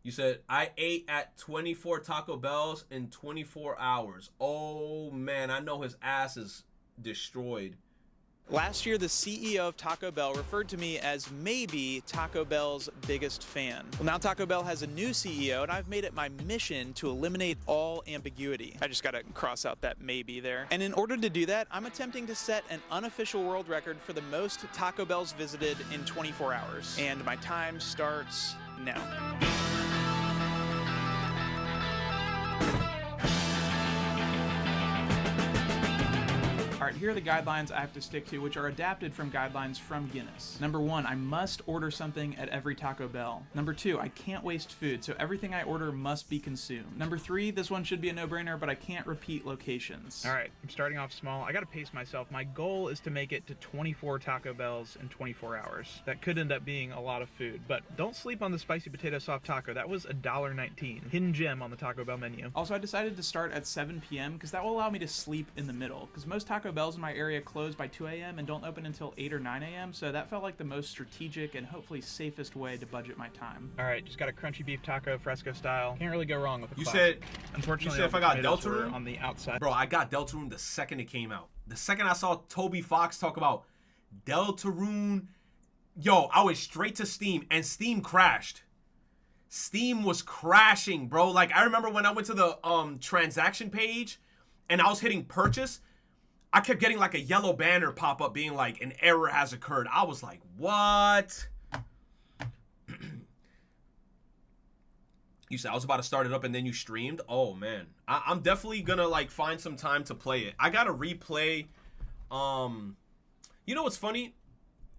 You said I ate at 24 Taco Bells in 24 hours. Oh man, I know his ass is destroyed. Last year, the CEO of Taco Bell referred to me as maybe Taco Bell's biggest fan. Well, now Taco Bell has a new CEO, and I've made it my mission to eliminate all ambiguity. I just gotta cross out that maybe there. And in order to do that, I'm attempting to set an unofficial world record for the most Taco Bells visited in 24 hours. And my time starts now. All right, here are the guidelines I have to stick to, which are adapted from guidelines from Guinness. Number 1, I must order something at every Taco Bell. Number 2, I can't waste food, so everything I order must be consumed. Number 3, this one should be a no-brainer, but I can't repeat locations. All right, I'm starting off small. I gotta pace myself. My goal is to make it to 24 Taco Bells in 24 hours. That could end up being a lot of food, but don't sleep on the spicy potato soft taco. That was $1.19. Hidden gem on the Taco Bell menu. Also, I decided to start at 7 p.m. because that will allow me to sleep in the middle, because most Taco Bells in my area close by 2 a.m. and don't open until 8 or 9 a.m., so that felt like the most strategic and hopefully safest way to budget my time. All right, just got a crunchy beef taco, fresco style. Can't really go wrong with a You classic. said, Unfortunately, you said if I got tomatoes were Deltarune on the outside. Bro, I got Deltarune the second it came out. The second I saw Toby Fox talk about Deltarune, yo, I went straight to Steam, and Steam crashed. Steam was crashing, bro. Like, I remember when I went to the transaction page and I was hitting purchase, I kept getting like a yellow banner pop up being like, an error has occurred. I was like, what? You said I was about to start it up and then you streamed? Oh, man. I'm definitely gonna like find some time to play it. I gotta replay. You know what's funny?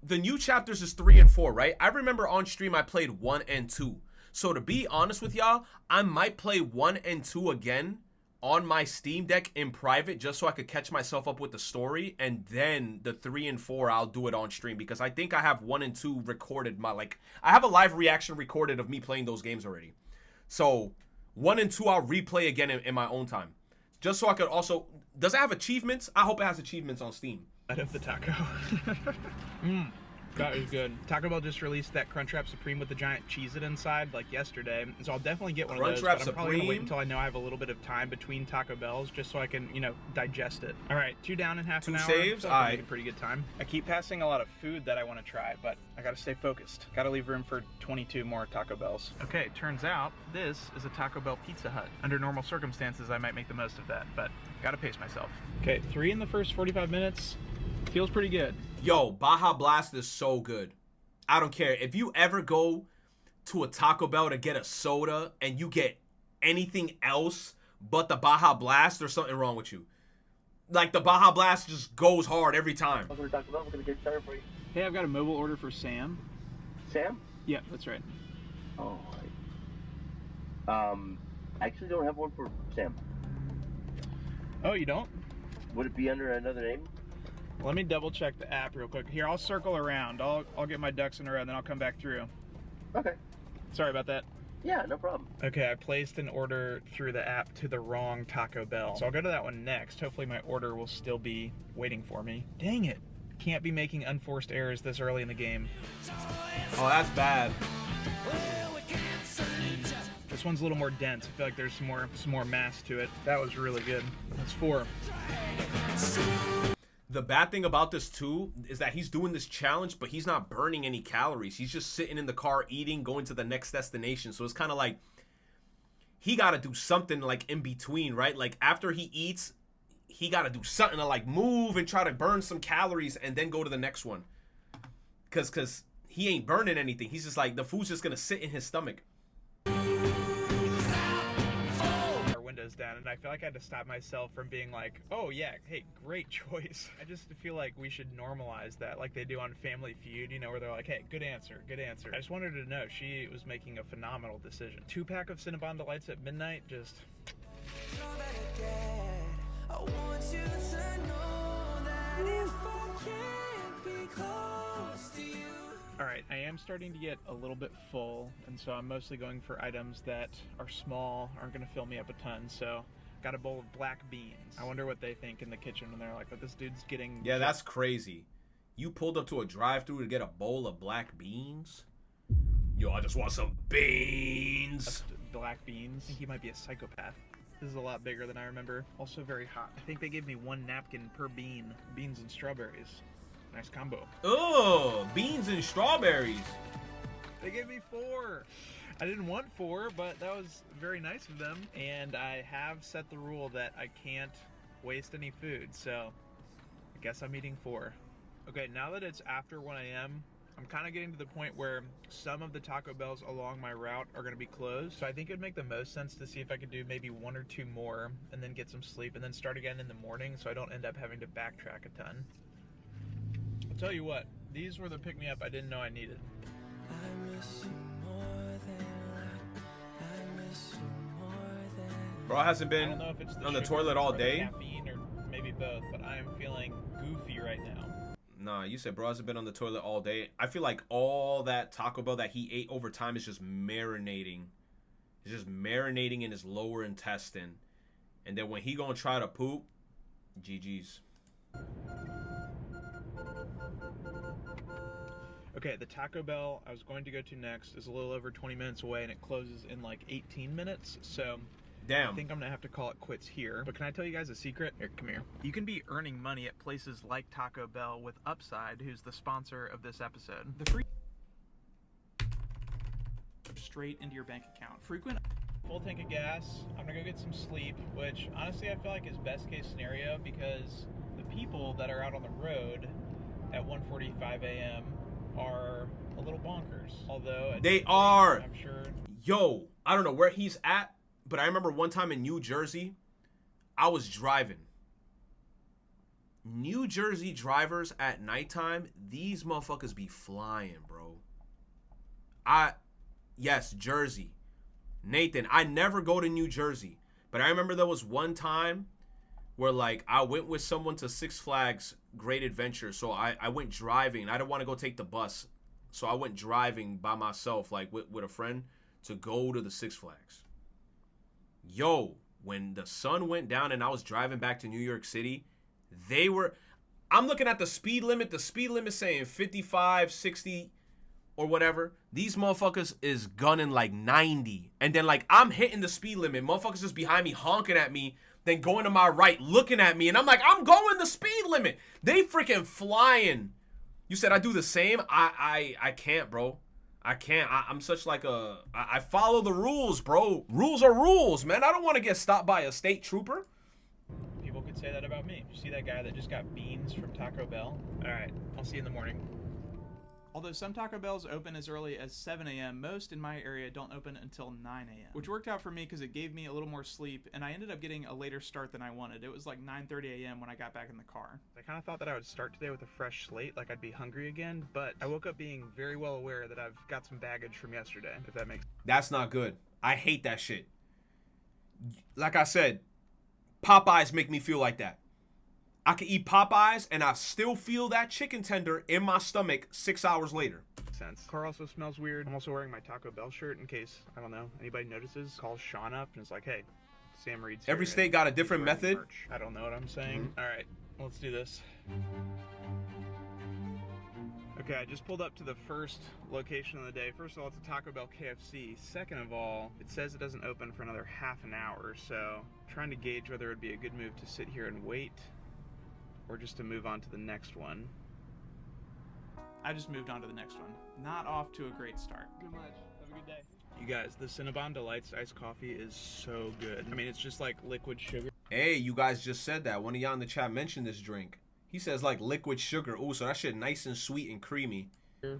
The new chapters is 3 and 4, right? I remember on stream I played 1 and 2. So to be honest with y'all, I might play 1 and 2 again on my Steam Deck in private just so I could catch myself up with the story, and then the 3 and 4 I'll do it on stream because I think I have 1 and 2 recorded. I have a live reaction recorded of me playing those games already. So 1 and 2 I'll replay again in my own time, just so I could also. Does it have achievements? I hope it has achievements on Steam. Out of the taco. That is good. Taco Bell just released that Crunchwrap Supreme with the giant Cheez-It inside like yesterday, so I'll definitely get one of those. Crunchwrap But I'm probably gonna wait Supreme? until I know I have a little bit of time between Taco Bells, just so I can, digest it. All right, 2 down in half an hour. saves? So I'm Aight. making pretty good time. I keep passing a lot of food that I want to try, but I gotta stay focused. Gotta leave room for 22 more Taco Bells. Okay, turns out this is a Taco Bell Pizza Hut. Under normal circumstances, I might make the most of that, but gotta pace myself. Okay, 3 in the first 45 minutes. Feels pretty good. Yo, Baja Blast is so good. I don't care. If you ever go to a Taco Bell to get a soda and you get anything else but the Baja Blast, there's something wrong with you. Like, the Baja Blast just goes hard every time. Welcome to Taco Bell. We're going to get started for you. Hey, I've got a mobile order for Sam. Sam? Yeah, that's right. Oh, I actually don't have one for Sam. Oh, you don't? Would it be under another name? Let me double check the app real quick. Here, I'll circle around. I'll get my ducks in a row, and then I'll come back through. Okay. Sorry about that. Yeah, no problem. Okay, I placed an order through the app to the wrong Taco Bell. So I'll go to that one next. Hopefully my order will still be waiting for me. Dang it. Can't be making unforced errors this early in the game. Oh, that's bad. This one's a little more dense. I feel like there's some more mass to it. That was really good. That's 4. The bad thing about this, too, is that he's doing this challenge, but he's not burning any calories. He's just sitting in the car eating, going to the next destination. So it's kind of like he got to do something, like, in between, right? Like, after he eats, he got to do something to, like, move and try to burn some calories and then go to the next one. Because he ain't burning anything. He's just like, the food's just going to sit in his stomach. Windows down, and I feel like I had to stop myself from being like, oh yeah, hey, great choice. I just feel like we should normalize that, like they do on Family Feud, where they're like, hey, good answer, good answer. I just wanted her to know she was making a phenomenal decision. 2-pack of Cinnabon Delights at midnight, just... I want you to know that if I can't be close to you. Alright, I am starting to get a little bit full, and so I'm mostly going for items that are small, aren't going to fill me up a ton, so got a bowl of black beans. I wonder what they think in the kitchen when they're like, but this dude's getting... Yeah, that's crazy. You pulled up to a drive-thru to get a bowl of black beans? Yo, I just want some beans. Just black beans. I think he might be a psychopath. This is a lot bigger than I remember. Also very hot. I think they gave me 1 napkin per bean. Beans and strawberries. Nice combo. Oh, beans and strawberries. They gave me 4. I didn't want 4, but that was very nice of them. And I have set the rule that I can't waste any food, so I guess I'm eating 4. Okay, now that it's after 1 a.m., I'm kind of getting to the point where some of the Taco Bells along my route are going to be closed. So I think it would make the most sense to see if I could do maybe 1 or 2 more and then get some sleep and then start again in the morning so I don't end up having to backtrack a ton. I'll tell you what, these were the pick-me-up I didn't know I needed. I miss you more than I miss you more than Bro, I hasn't I been don't know if it's the on the sugar toilet all or the day. caffeine or maybe both, but I am feeling goofy right now. Nah, you said bro hasn't been on the toilet all day. I feel like all that Taco Bell that he ate over time is just marinating. It's just marinating in his lower intestine. And then when he gonna try to poop, GG's. Okay, the Taco Bell I was going to go to next is a little over 20 minutes away and it closes in like 18 minutes. So I Damn. think I'm gonna have to call it quits here. But can I tell you guys a secret? Here, come here. You can be earning money at places like Taco Bell with Upside, who's the sponsor of this episode. The free straight into your bank account. Frequent Full tank of gas. I'm gonna go get some sleep, which honestly I feel like is best case scenario because the people that are out on the road at 1:45 a.m. are a little bonkers. Although at They 2:30, are. I'm sure. Yo, I don't know where he's at, but I remember one time in New Jersey, I was driving. New Jersey drivers at nighttime, these motherfuckers be flying, bro. Yes, Jersey. Nathan, I never go to New Jersey, but I remember there was one time where like I went with someone to Six Flags Great Adventure. So I went driving. I didn't want to go take the bus. So I went driving by myself, like with a friend, to go to the Six Flags. Yo, when the sun went down and I was driving back to New York City, I'm looking at the speed limit saying 55, 60 or whatever. These motherfuckers is gunning like 90. And then like I'm hitting the speed limit. Motherfuckers just behind me honking at me, then going to my right, looking at me. And I'm like, I'm going the speed limit. They freaking flying. You said I do the same? I can't, bro. I can't. I'm such like I follow the rules, bro. Rules are rules, man. I don't want to get stopped by a state trooper. People could say that about me. You see that guy that just got beans from Taco Bell? All right, I'll see you in the morning. Although some Taco Bells open as early as 7 a.m., most in my area don't open until 9 a.m., which worked out for me because it gave me a little more sleep, and I ended up getting a later start than I wanted. It was like 9:30 a.m. when I got back in the car. I kind of thought that I would start today with a fresh slate, like I'd be hungry again, but I woke up being very well aware that I've got some baggage from yesterday, if that makes sense. That's not good. I hate that shit. Like I said, Popeyes make me feel like that. I can eat Popeyes and I still feel that chicken tender in my stomach 6 hours later. Sense. Car also smells weird. I'm also wearing my Taco Bell shirt in case, I don't know, anybody notices. Calls Sean up and is like, hey, Sam Reed's here. Every state got a He's different wearing method. merch. I don't know what I'm saying. All right, let's do this. Okay, I just pulled up to the first location of the day. First of all, it's a Taco Bell KFC. Second of all, it says it doesn't open for another half an hour, so I'm trying to gauge whether it would be a good move to sit here and wait or just to move on to the next one. I just moved on to the next one. Not off to a great start. Good much. Have a good day. You guys, the Cinnabon Delights iced coffee is so good. I mean, it's just like liquid sugar. Hey, you guys just said that. One of y'all in the chat mentioned this drink. He says like liquid sugar. Ooh, so that shit nice and sweet and creamy.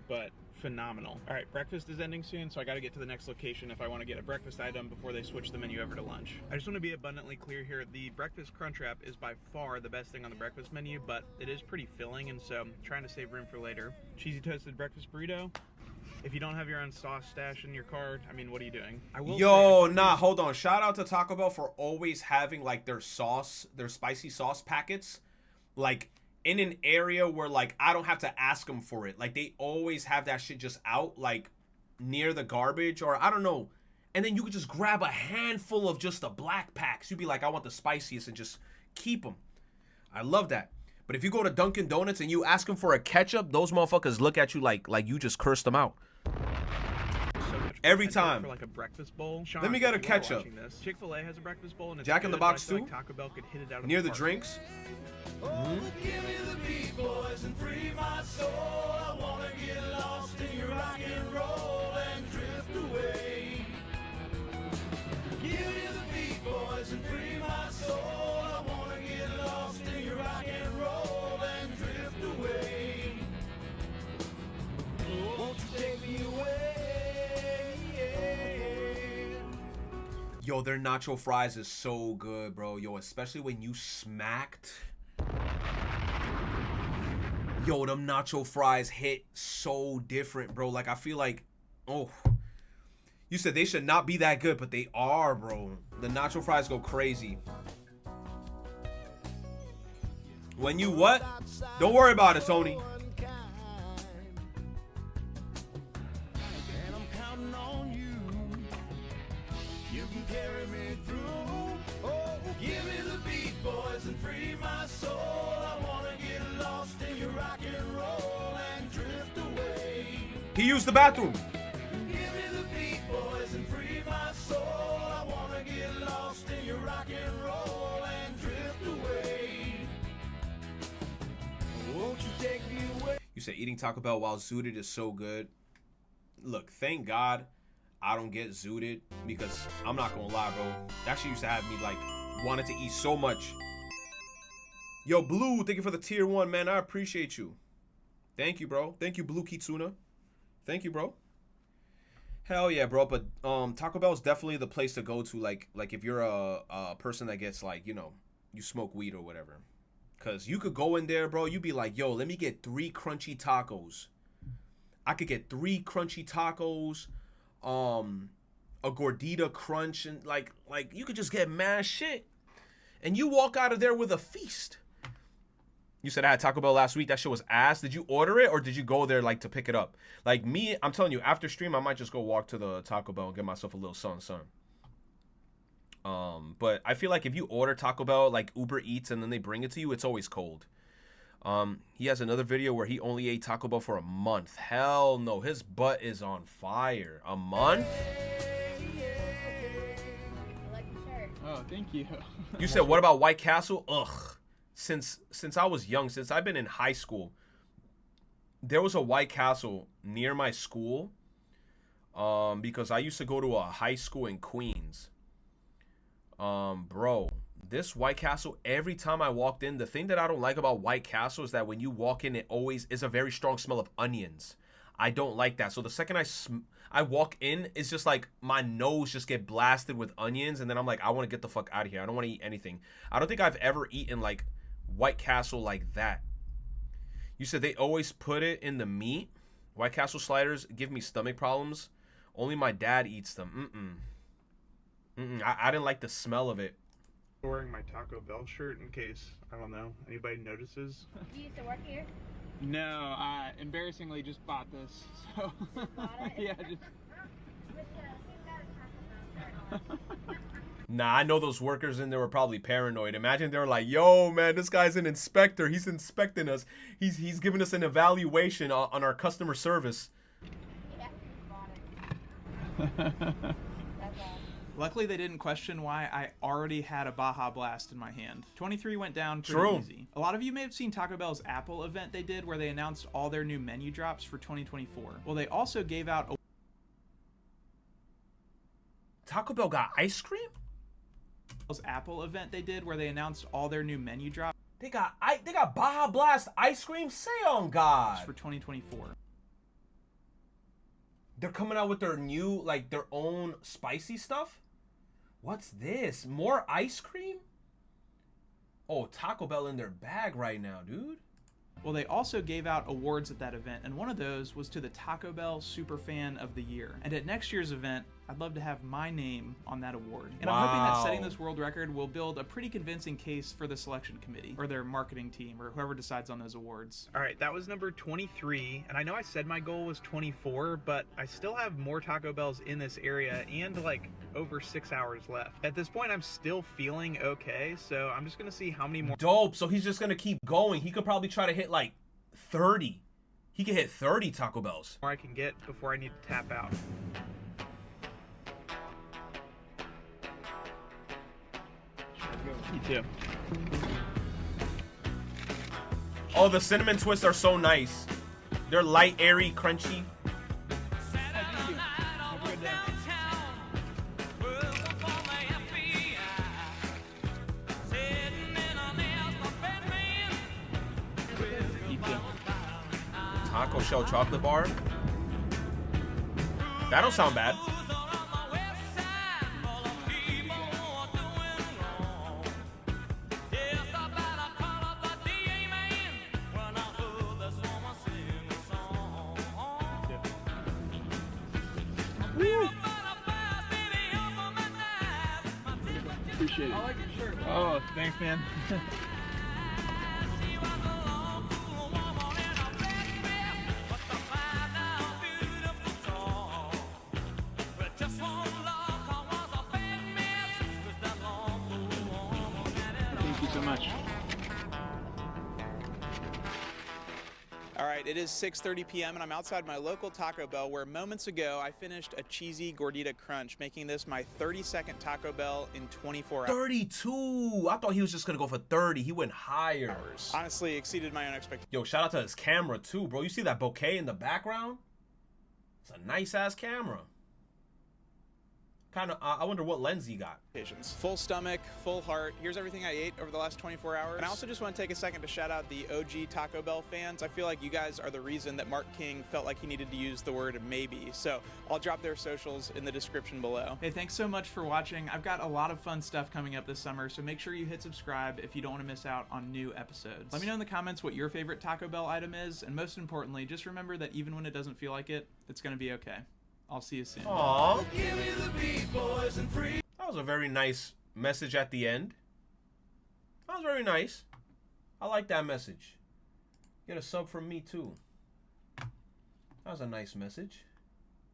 But phenomenal. All right, breakfast is ending soon, so I got to get to the next location if I want to get a breakfast item before they switch the menu over to lunch. I just want to be abundantly clear here. The breakfast Crunchwrap is by far the best thing on the breakfast menu, but it is pretty filling, and so I'm trying to save room for later. Cheesy toasted breakfast burrito. If you don't have your own sauce stash in your cart, I mean, what are you doing? I will Yo, say- nah, hold on. Shout out to Taco Bell for always having like their sauce, their spicy sauce packets, like in an area where like I don't have to ask them for it. Like they always have that shit just out like near the garbage or I don't know. And then you could just grab a handful of just the black packs. You'd be like, I want the spiciest and just keep them. I love that. But if you go to Dunkin' Donuts and you ask them for a ketchup, those motherfuckers look at you like you just cursed them out. Every I'd go time. for like a breakfast bowl. Sean, Let me get if a you are ketchup. watching this, Chick-fil-A has a breakfast bowl and it's Jack in the good, but I Box feel too? like Taco Bell could hit it out of Near the the park. drinks. Give me the beat, boys, and free my soul. I wanna get lost in your rock and roll and drift away. Give me the beat, boys, and free my soul. I wanna get lost in your rock and roll and drift away. Won't you take me away? Yo, their nacho fries is so good, bro. Yo, especially when you smacked. Yo, them nacho fries hit so different, bro. Like, I feel like, oh, you said they should not be that good, but they are, bro. The nacho fries go crazy. When you what? Don't worry about it, Tony. And I'm counting on you. You can carry me through. Oh, give me the beat, boys, and free my soul. I wanna get lost in your rock and roll and drift away. He used the bathroom. Give me the beat, boys, and free my soul. I wanna get lost in your rock and roll and drift away. Won't you take me away? You said eating Taco Bell while zooted is so good. Look, thank God I don't get zooted because I'm not gonna lie, bro. That shit used to have me like wanted to eat so much. Yo, Blue, thank you for the tier 1, man. I appreciate you. Thank you, bro. Thank you, Blue Kitsuna. Thank you, bro. Hell yeah, bro. But Taco Bell is definitely the place to go to. Like if you're a person that gets like, you know, you smoke weed or whatever. Cause you could go in there, bro. You'd be like, yo, let me get 3 crunchy tacos. I could get 3 crunchy tacos, a gordita crunch, and like you could just get mad shit, and you walk out of there with a feast. You said I had Taco Bell last week. That shit was ass. Did you order it or did you go there like to pick it up? Like me, I'm telling you, after stream, I might just go walk to the Taco Bell and get myself a little something. But I feel like if you order Taco Bell like Uber Eats and then they bring it to you, it's always cold. He has another video where he only ate Taco Bell for a month. Hell no, his butt is on fire. A month? Oh, thank you. You said what about White Castle? Ugh. Since I was young, since I've been in high school, there was a White Castle near my school. Because I used to go to a high school in Queens. Bro, this White Castle, every time I walked in, the thing that I don't like about White Castle is that when you walk in, it always is a very strong smell of onions. I don't like that. So the second I walk in, it's just like my nose just get blasted with onions, and then I'm like, I want to get the fuck out of here. I don't want to eat anything. I don't think I've ever eaten like White Castle like that. You said they always put it in the meat. White Castle sliders give me stomach problems. Only my dad eats them. I didn't like the smell of it. Wearing my Taco Bell shirt in case, I don't know, anybody notices. You used to work here? No, I embarrassingly just bought this. So Bought it? yeah, just With the same shirt. Nah, I know those workers in there were probably paranoid. Imagine they were like, yo, man, this guy's an inspector. He's inspecting us. He's giving us an evaluation on our customer service. Yeah, bought it. That's all. Luckily, they didn't question why I already had a Baja Blast in my hand. 23 went down pretty True. easy. A lot of you may have seen Taco Bell's Apple event they did where they announced all their new menu drops for 2024. Well, they also gave out a Taco Bell got ice cream? Apple event they did where they announced all their new menu drops They got Baja Blast ice cream? Say on God. for 2024. They're coming out with their new, like, their own spicy stuff? What's this? More ice cream? Oh, Taco Bell in their bag right now, dude. Well, they also gave out awards at that event, and one of those was to the Taco Bell Superfan of the Year. And at next year's event, I'd love to have my name on that award. And I'm hoping that setting Wow. this world record will build a pretty convincing case for the selection committee, or their marketing team, or whoever decides on those awards. All right, that was number 23, and I know I said my goal was 24, but I still have more Taco Bells in this area and like over 6 hours left. At this point, I'm still feeling okay, so I'm just gonna see how many more Dope. So he's just going to keep going. He could probably try to hit, like, 30. He could hit 30 Taco Bells. I can get before I need to tap out. You too. Oh, the cinnamon twists are so nice. They're light, airy, crunchy. Thank you. Have a good day. You too. Taco shell chocolate bar. That don't sound bad. Appreciate it. I like your shirt. Oh, thanks, man. Thank you so much. All right, it is 6:30 p.m. and I'm outside my local Taco Bell where moments ago I finished a cheesy gordita crunch, making this my 32nd Taco Bell in 24 hours. 32. I thought he was just gonna go for 30. He went higher. Honestly, exceeded my own expectations. Yo, shout out to his camera too, bro. You see that bouquet in the background? It's a nice ass camera. Kind of. I wonder what lens he got. Full stomach, full heart. Here's everything I ate over the last 24 hours. And I also just want to take a second to shout out the OG Taco Bell fans. I feel like you guys are the reason that Mark King felt like he needed to use the word maybe. So I'll drop their socials in the description below. Hey, thanks so much for watching. I've got a lot of fun stuff coming up this summer, so make sure you hit subscribe if you don't want to miss out on new episodes. Let me know in the comments what your favorite Taco Bell item is, and most importantly, just remember that even when it doesn't feel like it, it's going to be okay. I'll see you soon. Aww. That was a very nice message at the end. That was very nice. I like that message. Get a sub from me too. That was a nice message.